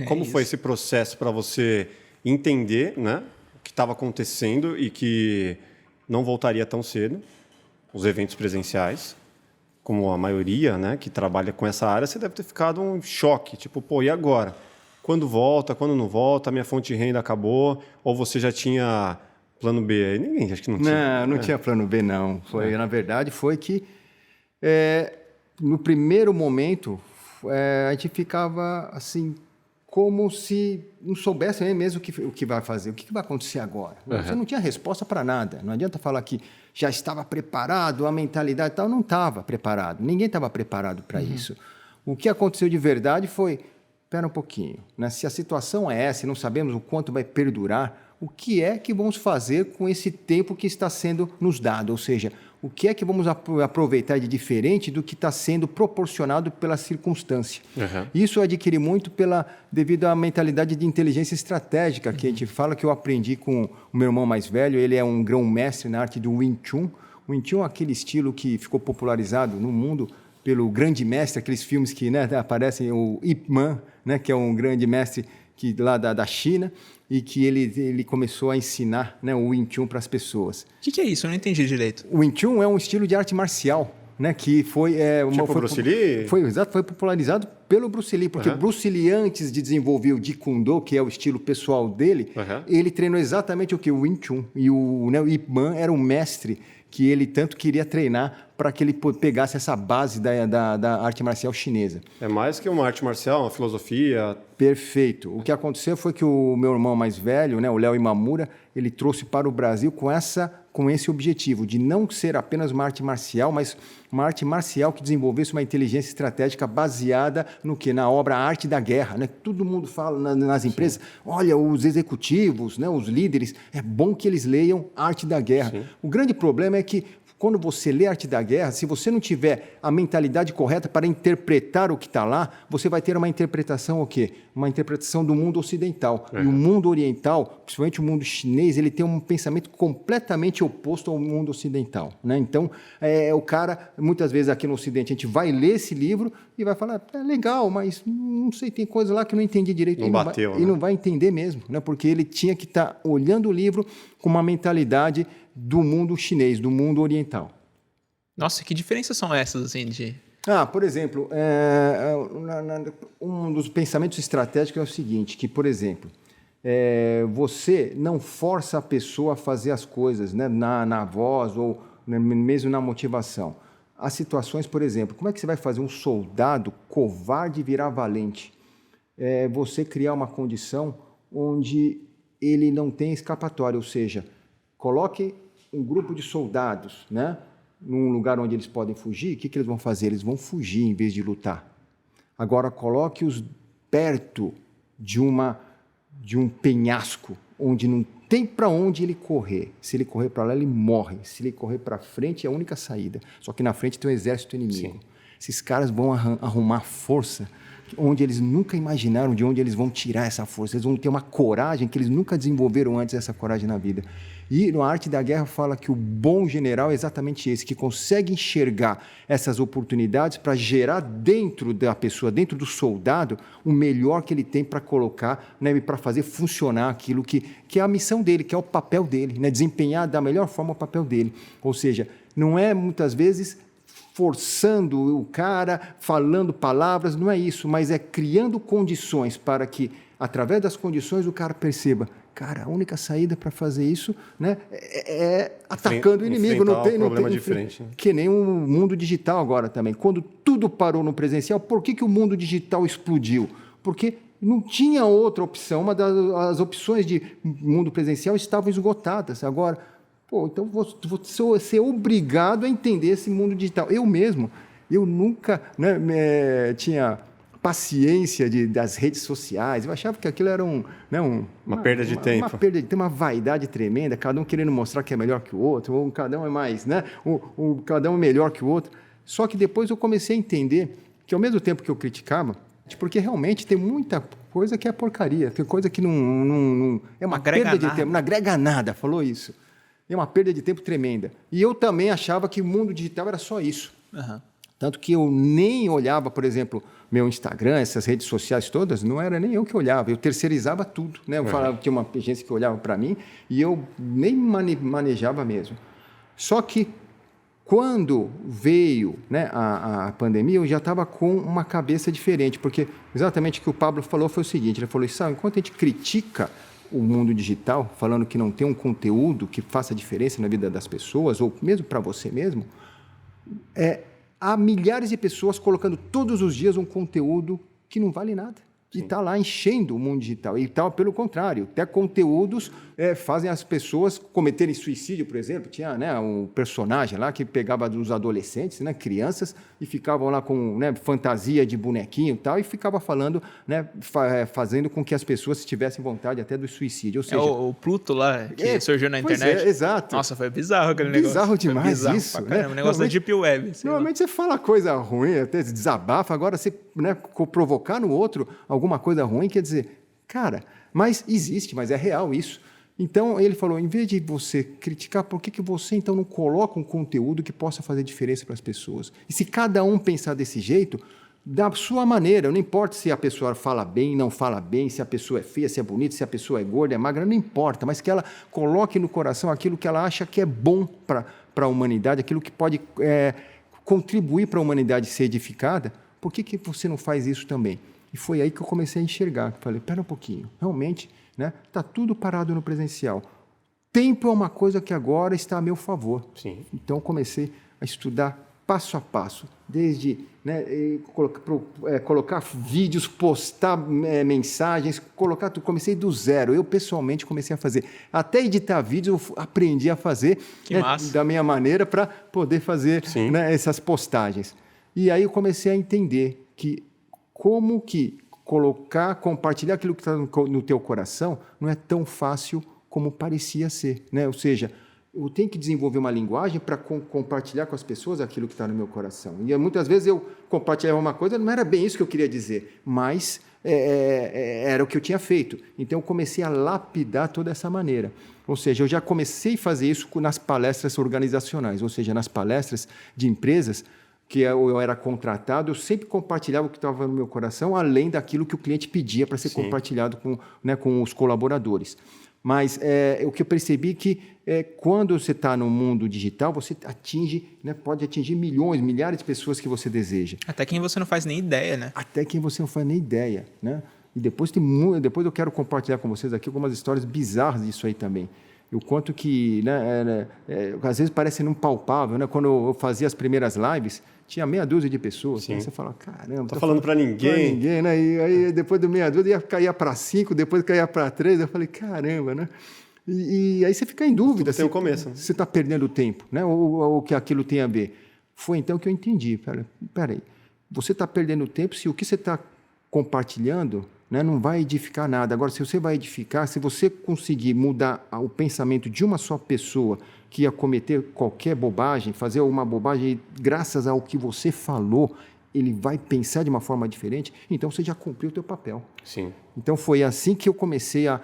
Como foi esse processo para você entender, né, o que estava acontecendo e que não voltaria tão cedo, os eventos presenciais, como a maioria, né, que trabalha com essa área, você deve ter ficado um choque, tipo, pô, e agora? Quando volta, quando não volta, a minha fonte de renda acabou, ou você já tinha plano B? Ninguém, acho que não tinha. Não tinha plano B, não. Na verdade, foi que no primeiro momento a gente ficava assim, como se não soubesse mesmo o que vai fazer, o que vai acontecer agora. Você não tinha resposta para nada. Não adianta falar que já estava preparado, a mentalidade e tal, não estava preparado. Ninguém estava preparado para isso. O que aconteceu de verdade foi, espera um pouquinho, né? Se a situação é essa e não sabemos o quanto vai perdurar, o que é que vamos fazer com esse tempo que está sendo nos dado? Ou seja, o que é que vamos aproveitar de diferente do que está sendo proporcionado pela circunstância? Isso eu adquiri muito devido à mentalidade de inteligência estratégica, que a gente fala, que eu aprendi com o meu irmão mais velho. Ele é um grão-mestre na arte do Wing Chun. O Wing Chun é aquele estilo que ficou popularizado no mundo pelo grande mestre, aqueles filmes que, né, aparecem, o Ip Man, né, que é um grande mestre lá da China, e que ele começou a ensinar, né, o Wing Chun para as pessoas. O que é isso? Eu não entendi direito. O Wing Chun é um estilo de arte marcial, né, que foi... Bruce Lee? Foi popularizado pelo Bruce Lee, porque Bruce Lee, antes de desenvolver o Jeet Kune Do, que é o estilo pessoal dele, ele treinou exatamente o que? O Wing Chun. E o Ip Man era um mestre que ele tanto queria treinar para que ele pegasse essa base da arte marcial chinesa. É mais que uma arte marcial, uma filosofia. Perfeito. O que aconteceu foi que o meu irmão mais velho, né, o Léo Imamura, ele trouxe para o Brasil com esse objetivo de não ser apenas uma arte marcial, mas uma arte marcial que desenvolvesse uma inteligência estratégica baseada no que? Na obra Arte da Guerra, né? Todo mundo fala nas empresas, olha, os executivos, né, os líderes, é bom que eles leiam Arte da Guerra. Sim. O grande problema é que quando você lê Arte da Guerra, se você não tiver a mentalidade correta para interpretar o que está lá, você vai ter uma interpretação o quê? Uma interpretação do mundo ocidental. E o mundo oriental, principalmente o mundo chinês, ele tem um pensamento completamente oposto ao mundo ocidental, né? Então, o cara, muitas vezes aqui no Ocidente, a gente vai ler esse livro e vai falar, é legal, mas não sei, tem coisa lá que eu não entendi direito. Não bateu, né? E não vai entender mesmo, né? Porque ele tinha que estar olhando o livro com uma mentalidade do mundo chinês, do mundo oriental. Nossa, que diferenças são essas, assim, de... Por exemplo, um dos pensamentos estratégicos é o seguinte, que, por exemplo, você não força a pessoa a fazer as coisas, né, na voz ou mesmo na motivação. Há situações, por exemplo, como é que você vai fazer um soldado covarde virar valente? Você criar uma condição onde ele não tem escapatória, ou seja, coloque um grupo de soldados, né, num lugar onde eles podem fugir. O que eles vão fazer? Eles vão fugir em vez de lutar. Agora, coloque-os perto de um penhasco, onde não tem para onde ele correr. Se ele correr para lá, ele morre. Se ele correr para frente, é a única saída. Só que na frente tem um exército inimigo. Sim. Esses caras vão arrumar força onde eles nunca imaginaram de onde eles vão tirar essa força. Eles vão ter uma coragem que eles nunca desenvolveram antes, essa coragem na vida. E na Arte da Guerra fala que o bom general é exatamente esse, que consegue enxergar essas oportunidades para gerar dentro da pessoa, dentro do soldado, o melhor que ele tem para colocar, né, para fazer funcionar aquilo que é a missão dele, que é o papel dele, né, desempenhar da melhor forma o papel dele. Ou seja, não é muitas vezes forçando o cara, falando palavras, não é isso, mas é criando condições para que, através das condições, o cara perceba, cara, a única saída para fazer isso, né, é atacando o inimigo. Não tem problema de frente. Que nem o mundo digital agora também. Quando tudo parou no presencial, por que o mundo digital explodiu? Porque não tinha outra opção, as opções de mundo presencial estavam esgotadas. Agora, então vou ser obrigado a entender esse mundo digital. Eu nunca, né, tinha paciência das redes sociais. Eu achava que aquilo era uma perda de tempo. Uma perda de tempo, uma vaidade tremenda, cada um querendo mostrar que é melhor que o outro, ou cada um é mais, né? Cada um é melhor que o outro. Só que depois eu comecei a entender que, ao mesmo tempo que eu criticava, porque realmente tem muita coisa que é porcaria, tem coisa que não é uma perda de tempo, não agrega nada, falou isso. É uma perda de tempo tremenda. E eu também achava que o mundo digital era só isso. Tanto que eu nem olhava, por exemplo, meu Instagram, essas redes sociais todas, não era nem eu que olhava, eu terceirizava tudo, né? Eu falava que tinha uma agência que olhava para mim e eu nem manejava mesmo. Só que quando veio, né, a pandemia, eu já estava com uma cabeça diferente, porque exatamente o que o Pablo falou foi o seguinte, ele falou, sabe, enquanto a gente critica o mundo digital, falando que não tem um conteúdo que faça diferença na vida das pessoas, ou mesmo para você mesmo, há milhares de pessoas colocando todos os dias um conteúdo que não vale nada. E está lá enchendo o mundo digital. E tal, pelo contrário, até conteúdos fazem as pessoas cometerem suicídio, por exemplo. Tinha, né, um personagem lá que pegava dos adolescentes, né, crianças, e ficavam lá com, né, fantasia de bonequinho e tal, e ficava falando, né, fazendo com que as pessoas tivessem vontade até do suicídio. Ou seja, o Pluto lá, que surgiu na internet. Exato. Nossa, foi bizarro aquele negócio. Bizarro demais bizarro isso. Né? Um negócio da Deep Web. Normalmente você fala coisa ruim, até desabafa, agora você, né, provocar no outro alguma coisa ruim, quer dizer, cara, mas existe, mas é real isso. Então, ele falou, em vez de você criticar, por que você, então, não coloca um conteúdo que possa fazer diferença para as pessoas? E se cada um pensar desse jeito, da sua maneira, não importa se a pessoa fala bem, não fala bem, se a pessoa é feia, se é bonita, se a pessoa é gorda, é magra, não importa, mas que ela coloque no coração aquilo que ela acha que é bom para a humanidade, aquilo que pode contribuir para a humanidade ser edificada, por que você não faz isso também? E foi aí que eu comecei a enxergar. Falei, espera um pouquinho, realmente, né, está tudo parado no presencial. Tempo é uma coisa que agora está a meu favor. Sim. Então, eu comecei a estudar passo a passo, desde, né, colocar vídeos, postar mensagens, colocar tudo. Comecei do zero. Eu, pessoalmente, comecei a fazer. Até editar vídeos, eu aprendi a fazer, né, da minha maneira para poder fazer, né, essas postagens. E aí eu comecei a entender que como que compartilhar aquilo que está no teu coração não é tão fácil como parecia ser, né? Ou seja, eu tenho que desenvolver uma linguagem para compartilhar com as pessoas aquilo que está no meu coração. E muitas vezes eu compartilhava uma coisa, não era bem isso que eu queria dizer, mas era o que eu tinha feito. Então, eu comecei a lapidar toda essa maneira. Ou seja, eu já comecei a fazer isso nas palestras organizacionais, ou seja, nas palestras de empresas, que eu era contratado, eu sempre compartilhava o que estava no meu coração, além daquilo que o cliente pedia para ser compartilhado com os colaboradores. Mas o que eu percebi é que quando você está no mundo digital, você atinge, né, pode atingir milhões, milhares de pessoas que você deseja. Até quem você não faz nem ideia, né? Até quem você não faz nem ideia, né? E depois eu quero compartilhar com vocês aqui algumas histórias bizarras disso aí também. O quanto que, né, às vezes parece impalpável, né? Quando eu fazia as primeiras lives, tinha meia dúzia de pessoas. Né? Você fala, caramba... Tá falando para ninguém. Né? E aí, depois do meia dúzia, caía para 5, depois caía para 3. Eu falei, caramba, né? E aí você fica em dúvida. Tem o começo. Você está perdendo tempo, né? Ou que aquilo tem a ver. Foi então que eu entendi. Peraí, você está perdendo tempo se o que você está compartilhando, né, não vai edificar nada. Agora, se você vai edificar, se você conseguir mudar o pensamento de uma só pessoa que ia cometer qualquer bobagem, fazer uma bobagem, graças ao que você falou, ele vai pensar de uma forma diferente, então você já cumpriu o teu papel. Sim. Então, foi assim que eu comecei a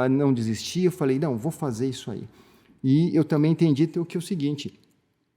não desistir. Eu falei, não, vou fazer isso aí. E eu também entendi que é o seguinte,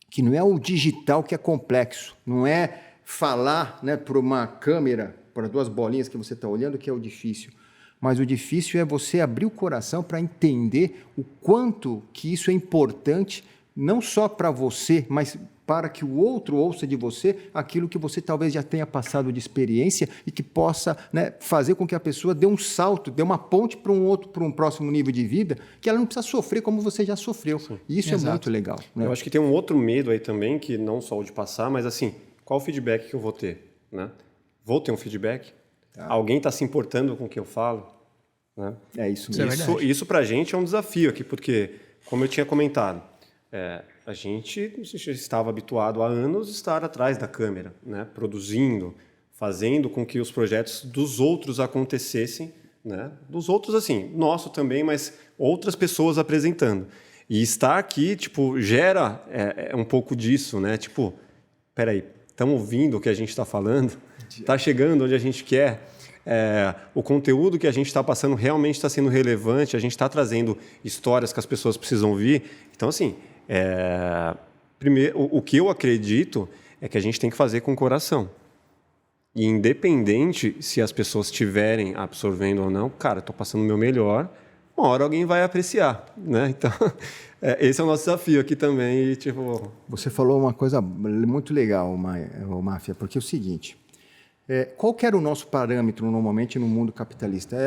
que não é o digital que é complexo, não é falar, né, para uma câmera, para duas bolinhas que você está olhando, que é o difícil. Mas o difícil é você abrir o coração para entender o quanto que isso é importante, não só para você, mas para que o outro ouça de você aquilo que você talvez já tenha passado de experiência e que possa, né, fazer com que a pessoa dê um salto, dê uma ponte para um próximo nível de vida, que ela não precisa sofrer como você já sofreu. E isso é muito legal. Né? Eu acho que tem um outro medo aí também, que não só o de passar, mas assim, qual o feedback que eu vou ter? Né? Vou ter um feedback? Tá. Alguém está se importando com o que eu falo? Né? É isso mesmo. Isso para a gente é um desafio aqui, porque, como eu tinha comentado, a gente estava habituado há anos a estar atrás da câmera, né? Produzindo, fazendo com que os projetos dos outros acontecessem, né? Dos outros, assim, nosso também, mas outras pessoas apresentando. E estar aqui, tipo, gera um pouco disso, né? Tipo, peraí, estão ouvindo o que a gente está falando? Está chegando onde a gente quer? O conteúdo que a gente está passando realmente está sendo relevante, a gente está trazendo histórias que as pessoas precisam ouvir. Então, assim, primeiro, o que eu acredito é que a gente tem que fazer com o coração. E independente se as pessoas estiverem absorvendo ou não, cara, estou passando o meu melhor, uma hora alguém vai apreciar, né? Então, esse é o nosso desafio aqui também. E, tipo... Você falou uma coisa muito legal, Máfia, porque é o seguinte, qual que era o nosso parâmetro normalmente no mundo capitalista?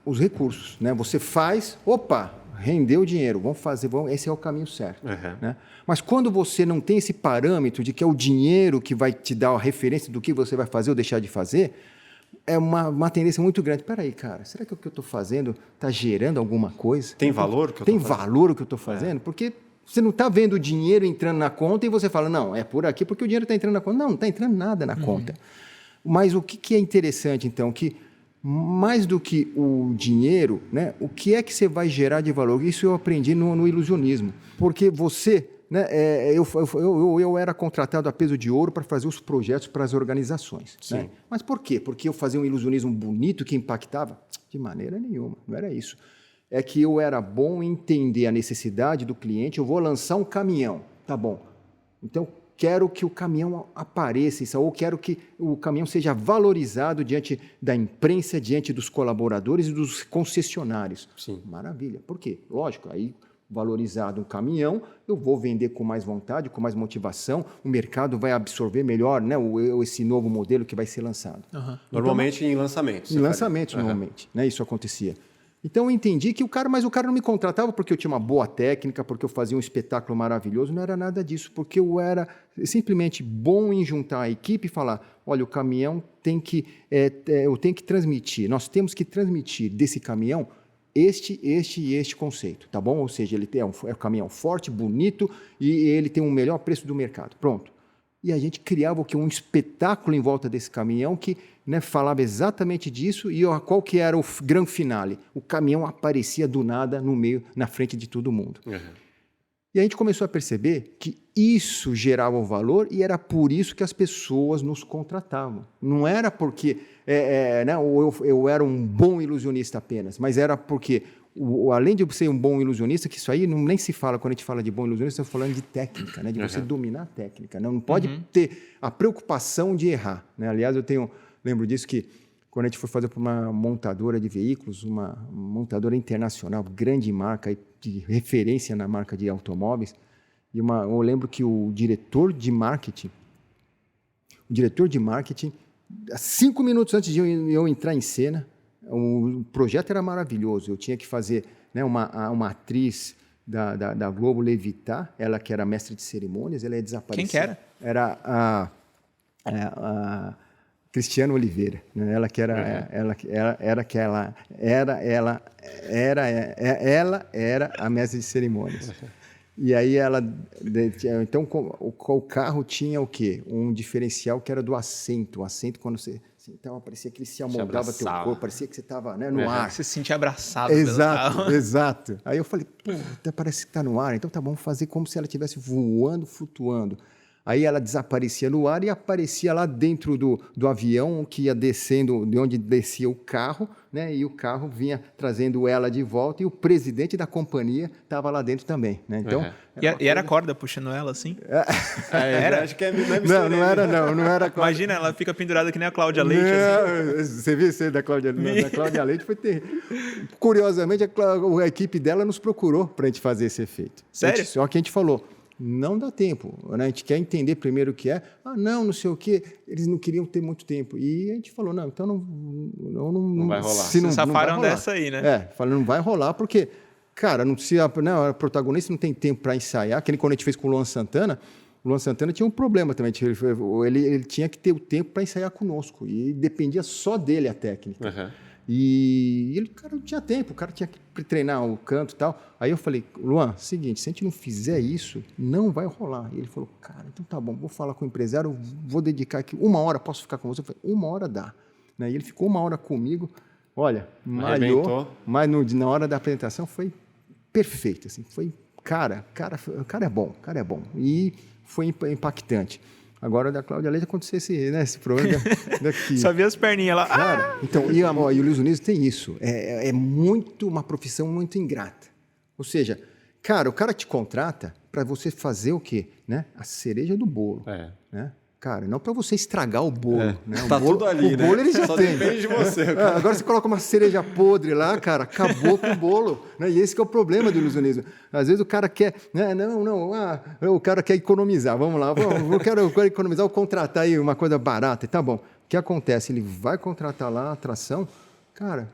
Os recursos, né? Você faz, opa, rendeu dinheiro, vamos fazer, esse é o caminho certo. Né? Mas quando você não tem esse parâmetro de que é o dinheiro que vai te dar a referência do que você vai fazer ou deixar de fazer, é uma tendência muito grande. Espera aí, cara, será que o que eu estou fazendo está gerando alguma coisa? Tem valor o que eu Tem valor o que eu estou fazendo? Porque você não está vendo o dinheiro entrando na conta e você fala, não, é por aqui porque o dinheiro está entrando na conta. Não, não está entrando nada na conta. Mas o que é interessante, então, que mais do que o dinheiro, né, o que é que você vai gerar de valor? Isso eu aprendi no ilusionismo. Porque você... Né, eu era contratado a peso de ouro para fazer os projetos para as organizações. Né? Mas por quê? Porque eu fazia um ilusionismo bonito que impactava? De maneira nenhuma, não era isso. É que eu era bom em entender a necessidade do cliente, eu vou lançar um caminhão, tá bom. Então, quero que o caminhão apareça, ou quero que o caminhão seja valorizado diante da imprensa, diante dos colaboradores e dos concessionários. Sim. Maravilha. Por quê? Lógico, aí... valorizado um caminhão, eu vou vender com mais vontade, com mais motivação, o mercado vai absorver melhor, né, esse novo modelo que vai ser lançado. Normalmente em lançamentos. Em lançamentos, normalmente, né, isso acontecia. Então eu entendi que o cara não me contratava porque eu tinha uma boa técnica, porque eu fazia um espetáculo maravilhoso, não era nada disso, porque eu era simplesmente bom em juntar a equipe e falar, olha, o caminhão eu tenho que transmitir, nós temos que transmitir desse caminhão este e este conceito, tá bom? Ou seja, ele é um caminhão forte, bonito e ele tem um melhor preço do mercado. Pronto. E a gente criava um espetáculo em volta desse caminhão que, né, falava exatamente disso e qual que era o grande finale? O caminhão aparecia do nada no meio, na frente de todo mundo. E a gente começou a perceber que isso gerava um valor e era por isso que as pessoas nos contratavam. Não era porque né, eu era um bom ilusionista apenas, mas era porque, além de eu ser um bom ilusionista, que isso aí nem se fala quando a gente fala de bom ilusionista, estamos falando de técnica, né, de você dominar a técnica. Não pode ter a preocupação de errar. Né? Aliás, lembro disso que quando a gente foi fazer para uma montadora de veículos, uma montadora internacional, grande marca, de referência na marca de automóveis, e eu lembro que o diretor de marketing, 5 minutos antes de eu entrar em cena, o projeto era maravilhoso, eu tinha que fazer, né, uma atriz da Globo levitar, ela que era mestre de cerimônias, ela ia desaparecer. Quem que era? Era a Cristiana Oliveira, né? Ela era a mestre de cerimônias. E aí então o carro tinha o quê? Um diferencial que era do assento. O assento, quando você sentava, parecia que ele se amoldava teu corpo, parecia que você estava, né, no ar. Você se sentia abraçado exato, pelo carro. Exato. Aí eu falei, até parece que está no ar, então tá bom, fazer como se ela estivesse voando, flutuando. Aí ela desaparecia no ar e aparecia lá dentro do avião que ia descendo, de onde descia o carro, né? E o carro vinha trazendo ela de volta e o presidente da companhia estava lá dentro também. Né? Então, E era corda puxando ela assim? Era? Acho que não era corda. Imagina, ela fica pendurada que nem a Cláudia Leite. Assim. Você viu isso aí da Cláudia Leite? Foi terrível. Curiosamente, a equipe dela nos procurou para a gente fazer esse efeito. Sério? Só que a gente falou, não dá tempo, né? A gente quer entender primeiro o que é. Não sei o quê. Eles não queriam ter muito tempo. E a gente falou, não, então não vai rolar. Vocês safaram dessa aí, né? Não vai rolar porque, cara, a protagonista não tem tempo para ensaiar, que nem quando a gente fez com o Luan Santana tinha um problema também. Ele tinha que ter o tempo para ensaiar conosco. E dependia só dele a técnica. E ele, cara, não tinha tempo, o cara tinha que treinar o canto e tal. Aí eu falei, Luan, seguinte, se a gente não fizer isso, não vai rolar. E ele falou, cara, então tá bom, vou falar com o empresário, vou dedicar aqui 1 hora, posso ficar com você? Eu falei, 1 hora dá. Né? E ele ficou 1 hora comigo, olha, malhou, mas na hora da apresentação foi perfeito, assim, foi, o cara é bom. E foi impactante. Agora, da Cláudia Leite aconteceu esse problema daqui. Só vi as perninhas lá. Cara, então, e o ilusionismo tem isso. É uma profissão muito ingrata. Ou seja, cara, o cara te contrata para você fazer o quê? Né? A cereja do bolo. Né? Cara, não para você estragar o bolo. Né? Tá tudo ali, o bolo ele já Só tem. depende de você. Agora você coloca uma cereja podre lá, cara, acabou com o bolo. Né? E esse que é o problema do ilusionismo. Às vezes o cara quer... Né? O cara quer economizar. Vamos lá, eu quero economizar, vou contratar aí uma coisa barata. E tá bom. O que acontece? Ele vai contratar lá a atração... Cara,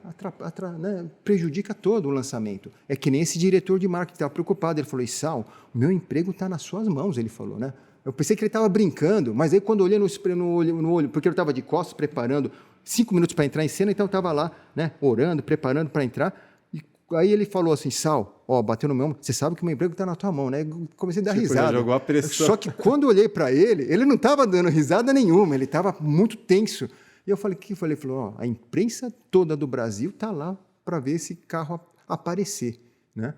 né, prejudica todo o lançamento. É que nem esse diretor de marketing estava preocupado. Ele falou, Issal, o meu emprego está nas suas mãos, ele falou, né? Eu pensei que ele estava brincando, mas aí quando eu olhei no olho, porque eu estava de costas preparando 5 minutos para entrar em cena, então eu estava lá, né, orando, preparando para entrar. E aí ele falou assim, Issal, bateu no meu ombro, você sabe que o meu emprego está na tua mão, né? Eu comecei a dar risada. Ele jogou a pressão. Só que quando eu olhei para ele não estava dando risada nenhuma, ele estava muito tenso. E eu falei, Ele falou, a imprensa toda do Brasil está lá para ver esse carro aparecer, né?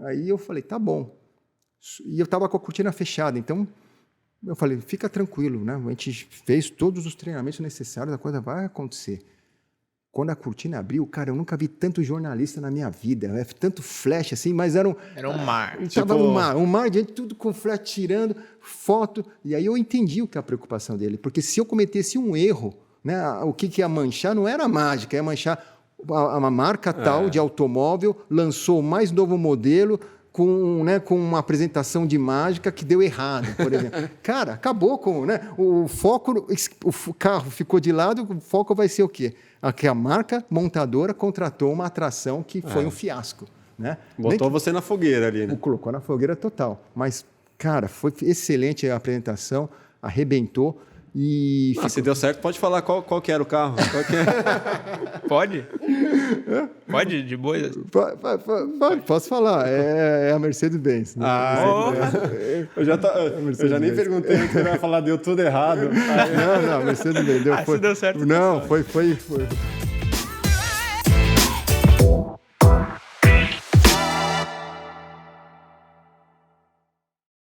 Aí eu falei, tá bom. E eu estava com a cortina fechada, então eu falei, fica tranquilo, né? A gente fez todos os treinamentos necessários, a coisa vai acontecer. Quando a cortina abriu, cara, eu nunca vi tanto jornalista na minha vida, tanto flash assim, mas era um mar. Estava um mar de gente, tudo com flash tirando, foto, e aí eu entendi o que é a preocupação dele, porque se eu cometesse um erro, né, o que ia manchar não era mágica, ia manchar uma marca tal de automóvel, lançou o mais novo modelo com uma apresentação de mágica que deu errado, por exemplo. Cara, acabou com... Né, o foco, o carro ficou de lado, o foco vai ser o quê? Que a marca montadora contratou uma atração que foi um fiasco. Né? Botou você na fogueira ali. Né? Colocou na fogueira total. Mas, cara, foi excelente a apresentação, arrebentou. E se deu certo, pode falar qual que era o carro. Pode? Pode, de boa? Posso falar. É a Mercedes-Benz. Né? Eu já nem perguntei que você vai falar, deu tudo errado. Não, Mercedes-Benz. Se deu certo. Não, foi